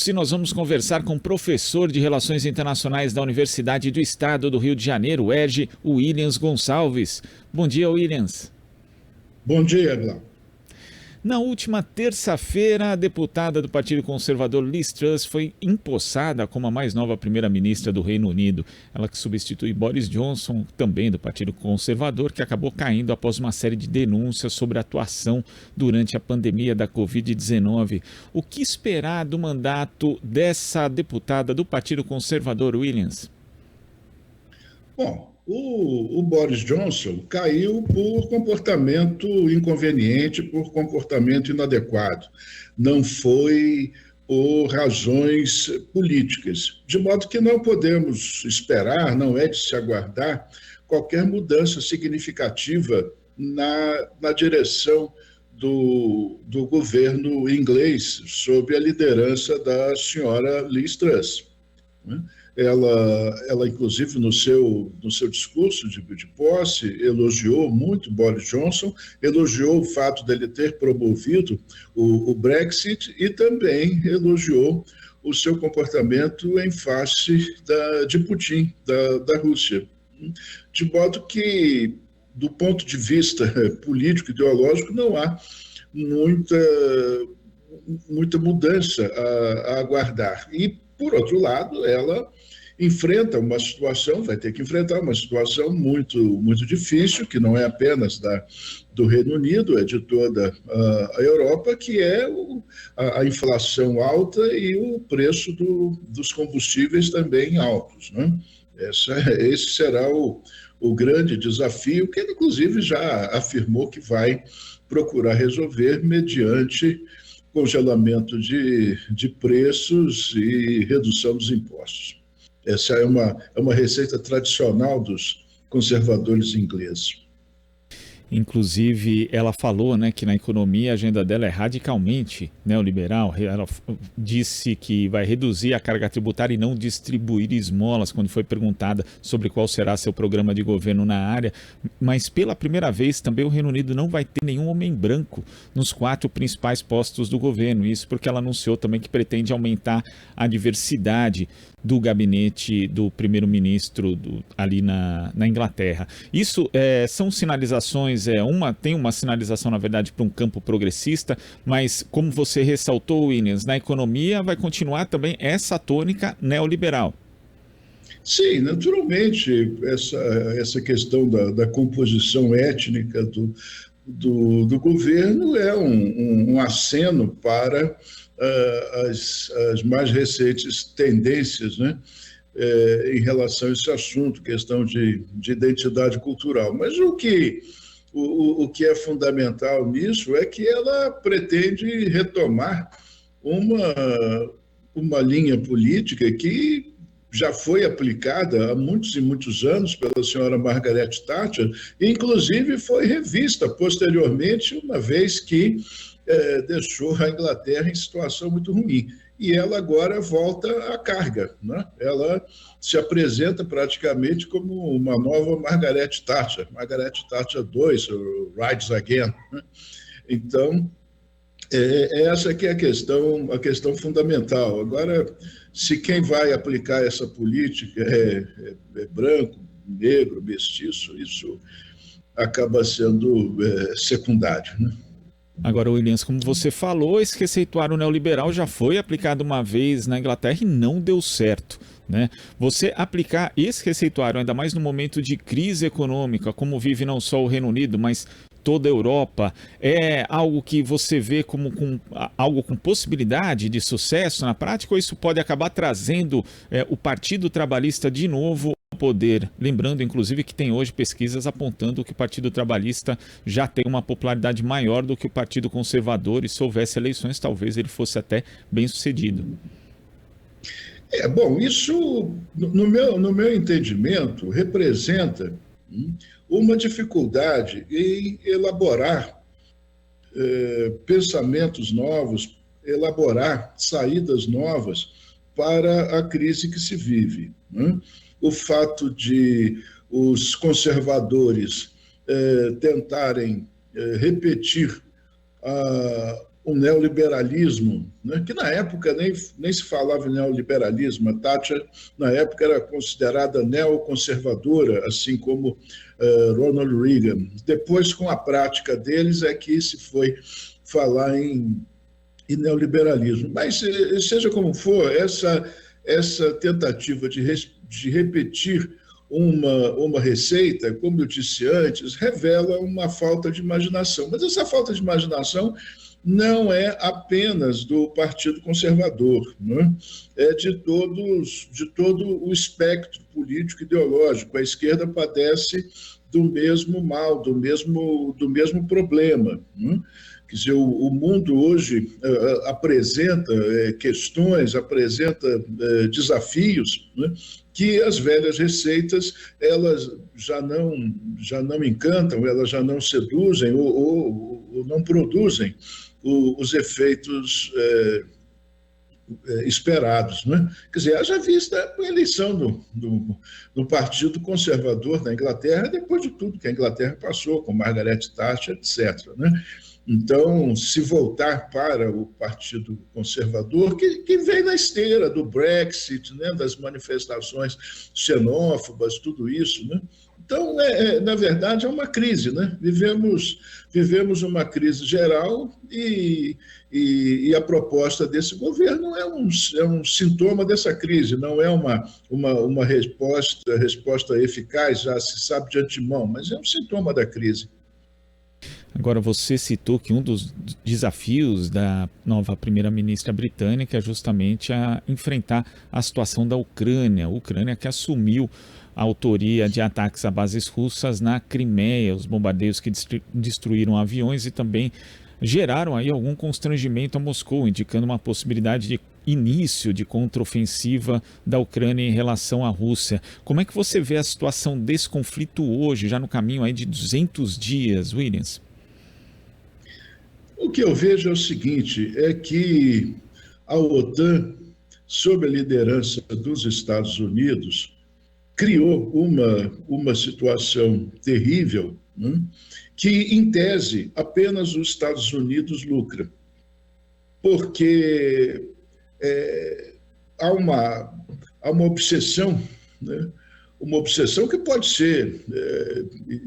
minutos e nós vamos conversar com o professor de Relações Internacionais da Universidade do Estado do Rio de Janeiro, UERJ, Williams Gonçalves. Bom dia, Williams. Bom dia, Glauco. Na última terça-feira, a deputada do Partido Conservador Liz Truss foi empossada como a mais nova primeira-ministra do Reino Unido. Ela que substitui Boris Johnson, também do Partido Conservador, que acabou caindo após uma série de denúncias sobre a atuação durante a pandemia da Covid-19. O que esperar do mandato dessa deputada do Partido Conservador, Williams? Bom, o Boris Johnson caiu por comportamento inconveniente, por comportamento inadequado. Não foi por razões políticas. De modo que não podemos esperar, não é de se aguardar, qualquer mudança significativa na direção do governo inglês, sob a liderança da senhora Liz Truss, né? Ela, inclusive, no seu discurso de posse, elogiou muito Boris Johnson, elogiou o fato dele ter promovido o Brexit e também elogiou o seu comportamento em face de Putin, da Rússia. De modo que, do ponto de vista político, ideológico, não há muita mudança a aguardar. E, por outro lado, ela enfrenta uma situação, vai ter que enfrentar uma situação muito, muito difícil, que não é apenas do Reino Unido, é de toda a Europa, que é a inflação alta e o preço dos combustíveis também altos, né? Esse será o grande desafio, que ele, inclusive, já afirmou que vai procurar resolver mediante congelamento de preços e redução dos impostos. Essa é uma receita tradicional dos conservadores ingleses. Inclusive, ela falou, né, que na economia a agenda dela é radicalmente neoliberal. Ela disse que vai reduzir a carga tributária e não distribuir esmolas, quando foi perguntada sobre qual será seu programa de governo na área. Mas, pela primeira vez, também o Reino Unido não vai ter nenhum homem branco nos 4 principais postos do governo. Isso porque ela anunciou também que pretende aumentar a diversidade do gabinete do primeiro-ministro ali na Inglaterra. Isso são sinalizações, tem uma sinalização, na verdade, para um campo progressista, mas, como você ressaltou, Williams, na economia vai continuar também essa tônica neoliberal. Sim, naturalmente, essa questão da composição étnica do governo é um aceno para as mais recentes tendências, né, em relação a esse assunto, questão de identidade cultural. Mas o que é fundamental nisso é que ela pretende retomar uma linha política que já foi aplicada há muitos e muitos anos pela senhora Margaret Thatcher, e inclusive foi revista posteriormente, uma vez que deixou a Inglaterra em situação muito ruim. E ela agora volta à carga, né? Ela se apresenta praticamente como uma nova Margaret Thatcher 2, Rise Again, né? Então, essa que é a questão fundamental. Agora, se quem vai aplicar essa política é branco, negro, mestiço, isso acaba sendo secundário, né? Agora, Williams, como você falou, esse receituário neoliberal já foi aplicado uma vez na Inglaterra e não deu certo, né? Você aplicar esse receituário, ainda mais no momento de crise econômica, como vive não só o Reino Unido, mas toda a Europa, é algo que você vê como algo com possibilidade de sucesso na prática, ou isso pode acabar trazendo o Partido Trabalhista de novo ao poder? Lembrando, inclusive, que tem hoje pesquisas apontando que o Partido Trabalhista já tem uma popularidade maior do que o Partido Conservador, e se houvesse eleições, talvez ele fosse até bem sucedido. Bom, isso, no meu entendimento, representa uma dificuldade em elaborar pensamentos novos, elaborar saídas novas para a crise que se vive, né? O fato de os conservadores tentarem repetir um neoliberalismo, né, que na época nem se falava em neoliberalismo. A Thatcher, na época, era considerada neoconservadora, assim como Ronald Reagan. Depois, com a prática deles, é que se foi falar em neoliberalismo. Mas, seja como for, essa tentativa de repetir uma receita, como eu disse antes, revela uma falta de imaginação. Mas essa falta de imaginação não é apenas do Partido Conservador, né? É de todo o espectro político ideológico. A esquerda padece do mesmo mal, do mesmo problema, né? Quer dizer, o mundo hoje apresenta questões, apresenta desafios, né, que as velhas receitas elas já não encantam, elas já não seduzem ou não produzem os efeitos esperados, né? Quer dizer, haja vista a eleição do Partido Conservador na Inglaterra, depois de tudo que a Inglaterra passou, com Margaret Thatcher, etc., né? Então, se voltar para o Partido Conservador, que vem na esteira do Brexit, né, das manifestações xenófobas, tudo isso, né? Então, na verdade, é uma crise, né? Vivemos uma crise geral e a proposta desse governo é um sintoma dessa crise, não é uma resposta eficaz, já se sabe de antemão, mas é um sintoma da crise. Agora, você citou que um dos desafios da nova primeira-ministra britânica é justamente a enfrentar a situação da Ucrânia. A Ucrânia que assumiu a autoria de ataques a bases russas na Crimeia, os bombardeios que destruíram aviões e também geraram aí algum constrangimento a Moscou, indicando uma possibilidade de início de contraofensiva da Ucrânia em relação à Rússia. Como é que você vê a situação desse conflito hoje, já no caminho aí de 200 dias, Williams? O que eu vejo é o seguinte, é que a OTAN, sob a liderança dos Estados Unidos, criou uma situação terrível, né, que, em tese, apenas os Estados Unidos lucra, porque há uma obsessão, né, uma obsessão que pode ser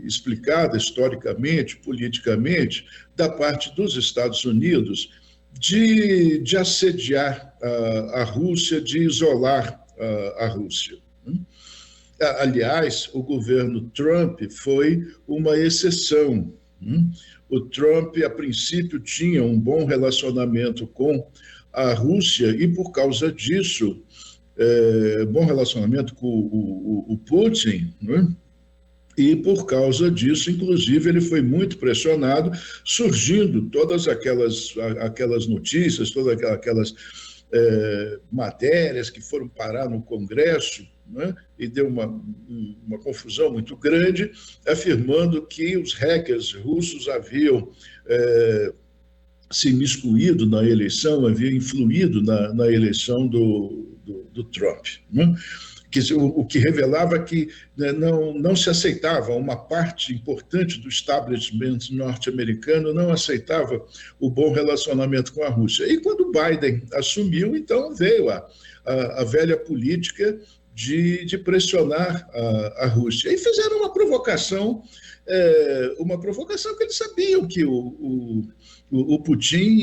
explicada historicamente, politicamente, da parte dos Estados Unidos, de assediar a Rússia, de isolar a Rússia. Aliás, o governo Trump foi uma exceção. O Trump, a princípio, tinha um bom relacionamento com a Rússia e, por causa disso, bom relacionamento com o Putin, né? E, por causa disso, inclusive, ele foi muito pressionado, surgindo todas aquelas notícias, todas aquelas matérias que foram parar no Congresso, né? E deu uma confusão muito grande, afirmando que os hackers russos haviam se imiscuído na eleição, havia influído na eleição do Trump, né? O que revelava que, né, não se aceitava, uma parte importante do establishment norte-americano não aceitava o bom relacionamento com a Rússia. E quando Biden assumiu, então veio a velha política de pressionar a Rússia. E fizeram uma provocação que eles sabiam que o Putin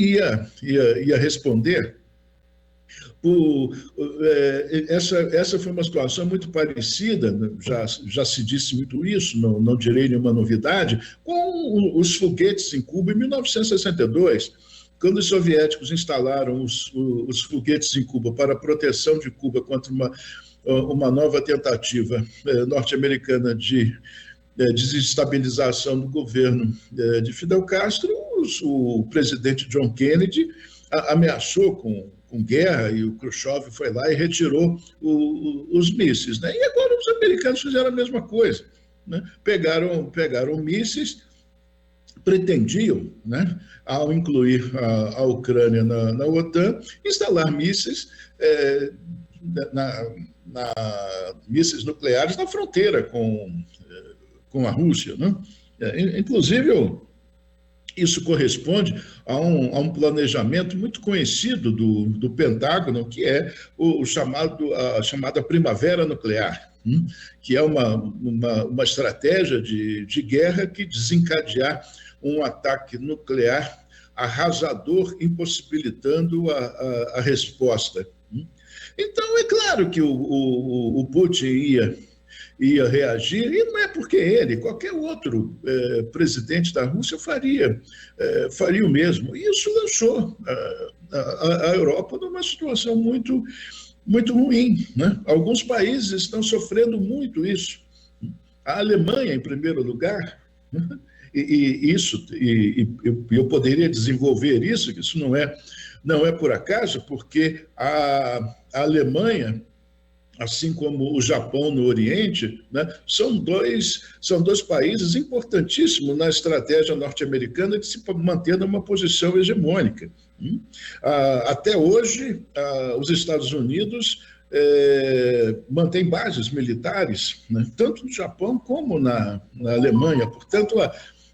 ia responder. Essa foi uma situação muito parecida, já se disse muito isso, não direi nenhuma novidade, com os foguetes em Cuba em 1962, quando os soviéticos instalaram os foguetes em Cuba para a proteção de Cuba contra uma nova tentativa norte-americana de desestabilização do governo de Fidel Castro. O presidente John Kennedy ameaçou com guerra, e o Khrushchev foi lá e retirou os mísseis, né? E agora os americanos fizeram a mesma coisa, né? Pegaram mísseis, pretendiam, né, ao incluir a Ucrânia na OTAN, instalar mísseis, mísseis nucleares na fronteira com a Rússia, né? Inclusive, Isso corresponde a um planejamento muito conhecido do Pentágono, que é a chamada primavera nuclear, que é uma estratégia de guerra que desencadear um ataque nuclear arrasador, impossibilitando a resposta. Então, é claro que o Putin ia reagir, e não é porque ele, qualquer outro presidente da Rússia faria o mesmo. E isso lançou a Europa numa situação muito, muito ruim, né? Alguns países estão sofrendo muito isso. A Alemanha, em primeiro lugar, né? E eu poderia desenvolver isso, que isso não é por acaso, porque a Alemanha, assim como o Japão no Oriente, né, são dois países importantíssimos na estratégia norte-americana de se manter numa posição hegemônica. Até hoje, os Estados Unidos mantêm bases militares, né, tanto no Japão como na Alemanha. Portanto,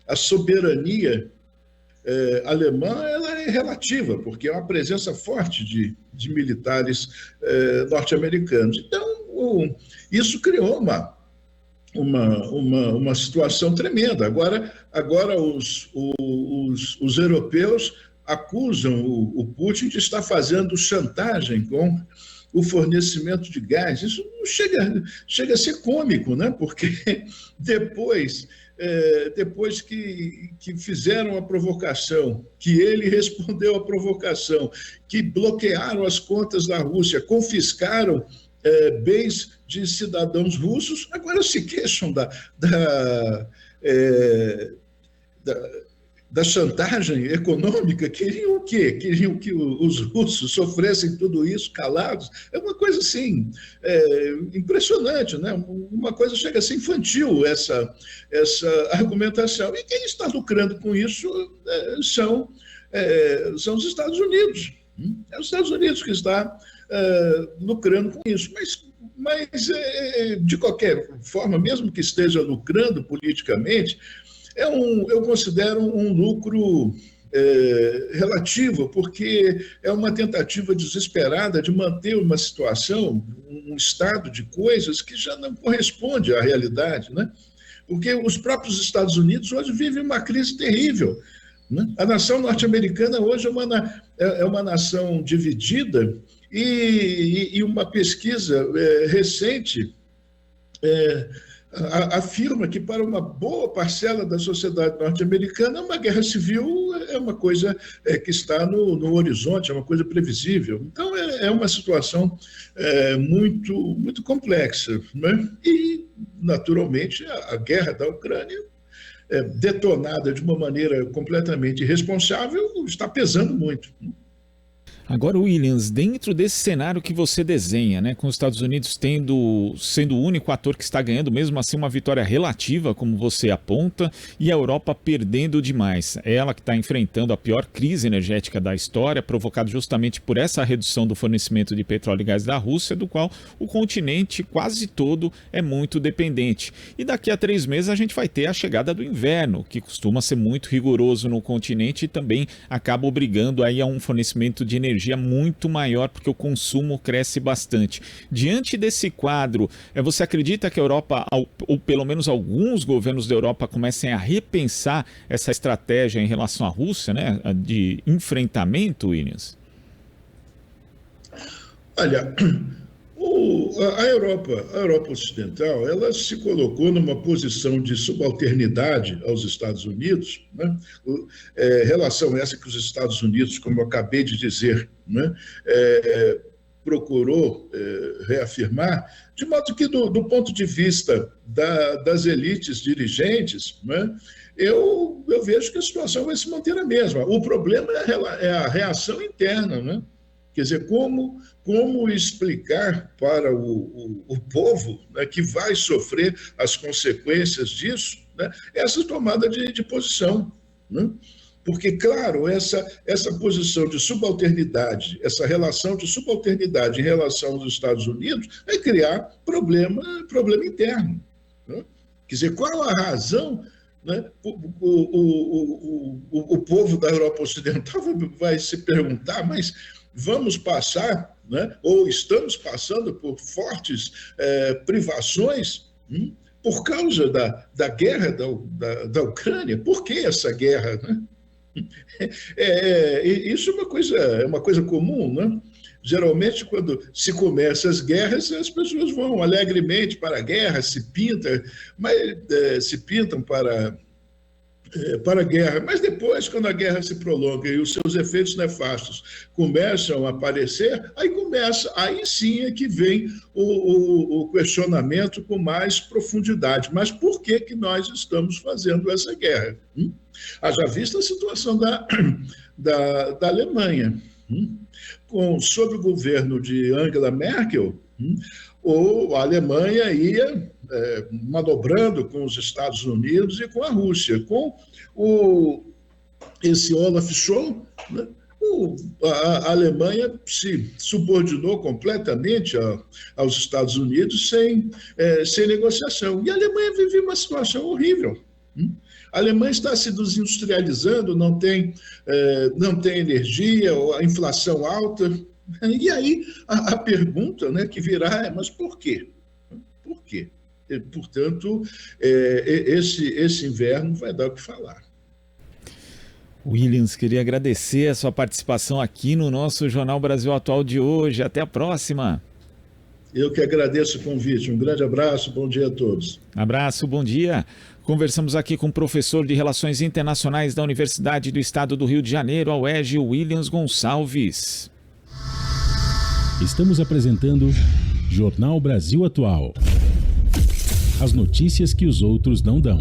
a soberania alemã ela é relativa, porque é uma presença forte de militares norte-americanos. Então, isso criou uma situação tremenda. Agora os europeus acusam o Putin de estar fazendo chantagem com o fornecimento de gás. Isso chega a ser cômico, né? Porque depois que fizeram a provocação, que ele respondeu à provocação, que bloquearam as contas da Rússia, confiscaram bens de cidadãos russos, agora se queixam da chantagem econômica. Queriam o quê? Queriam que os russos sofressem tudo isso calados? É uma coisa assim, impressionante, né? Uma coisa chega a ser infantil, essa argumentação. E quem está lucrando com isso são os Estados Unidos. É os Estados Unidos que está lucrando com isso. Mas de qualquer forma, mesmo que esteja lucrando politicamente, eu considero um lucro relativo, porque é uma tentativa desesperada de manter uma situação, um estado de coisas que já não corresponde à realidade, né? Porque os próprios Estados Unidos hoje vivem uma crise terrível, né? A nação norte-americana hoje é uma nação dividida, e uma pesquisa recente afirma que para uma boa parcela da sociedade norte-americana uma guerra civil é uma coisa que está no horizonte, é uma coisa previsível. Então é uma situação muito, muito complexa, né? E, naturalmente, a guerra da Ucrânia, detonada de uma maneira completamente irresponsável, está pesando muito. Agora, Williams, dentro desse cenário que você desenha, né, com os Estados Unidos sendo o único ator que está ganhando, mesmo assim, uma vitória relativa, como você aponta, e a Europa perdendo demais. É ela que está enfrentando a pior crise energética da história, provocada justamente por essa redução do fornecimento de petróleo e gás da Rússia, do qual o continente quase todo é muito dependente. E daqui a 3 meses a gente vai ter a chegada do inverno, que costuma ser muito rigoroso no continente e também acaba obrigando aí a um fornecimento de energia muito maior, porque o consumo cresce bastante. Diante desse quadro, você acredita que a Europa, ou pelo menos alguns governos da Europa, comecem a repensar essa estratégia em relação à Rússia, né, de enfrentamento, Williams? Olha, a Europa Ocidental, ela se colocou numa posição de subalternidade aos Estados Unidos, né? Relação essa que os Estados Unidos, como eu acabei de dizer, né, procurou reafirmar, de modo que, do ponto de vista das elites dirigentes, né, eu vejo que a situação vai se manter a mesma. O problema é a reação interna, né? Quer dizer, como explicar para o povo, né, que vai sofrer as consequências disso, né, essa tomada de posição, né? Porque, claro, essa posição de subalternidade, essa relação de subalternidade em relação aos Estados Unidos vai criar problema interno, né? Quer dizer, qual a razão né, o povo da Europa Ocidental vai se perguntar, mas vamos passar, né, ou estamos passando por fortes privações por causa da guerra da Ucrânia. Por que essa guerra? Né? Isso é uma coisa comum, né? Geralmente, quando se começam as guerras, as pessoas vão alegremente para a guerra, se pintam para a guerra, mas depois, quando a guerra se prolonga e os seus efeitos nefastos começam a aparecer, aí sim é que vem o questionamento com mais profundidade. Mas por que nós estamos fazendo essa guerra? Haja vista a situação da Alemanha. Sob o governo de Angela Merkel, a Alemanha ia manobrando com os Estados Unidos e com a Rússia. Com esse Olaf Scholz, né, a Alemanha se subordinou completamente aos Estados Unidos sem negociação. E a Alemanha vive uma situação horrível. A Alemanha está se desindustrializando, não tem energia, a inflação alta. E aí a pergunta, né, que virá é: mas por quê? Por quê? Portanto, esse inverno vai dar o que falar. Williams, queria agradecer a sua participação aqui no nosso Jornal Brasil Atual de hoje. Até a próxima. Eu que agradeço o convite. Um grande abraço, bom dia a todos. Abraço, bom dia. Conversamos aqui com o professor de Relações Internacionais da Universidade do Estado do Rio de Janeiro, a UERJ, Williams Gonçalves. Estamos apresentando Jornal Brasil Atual. As notícias que os outros não dão.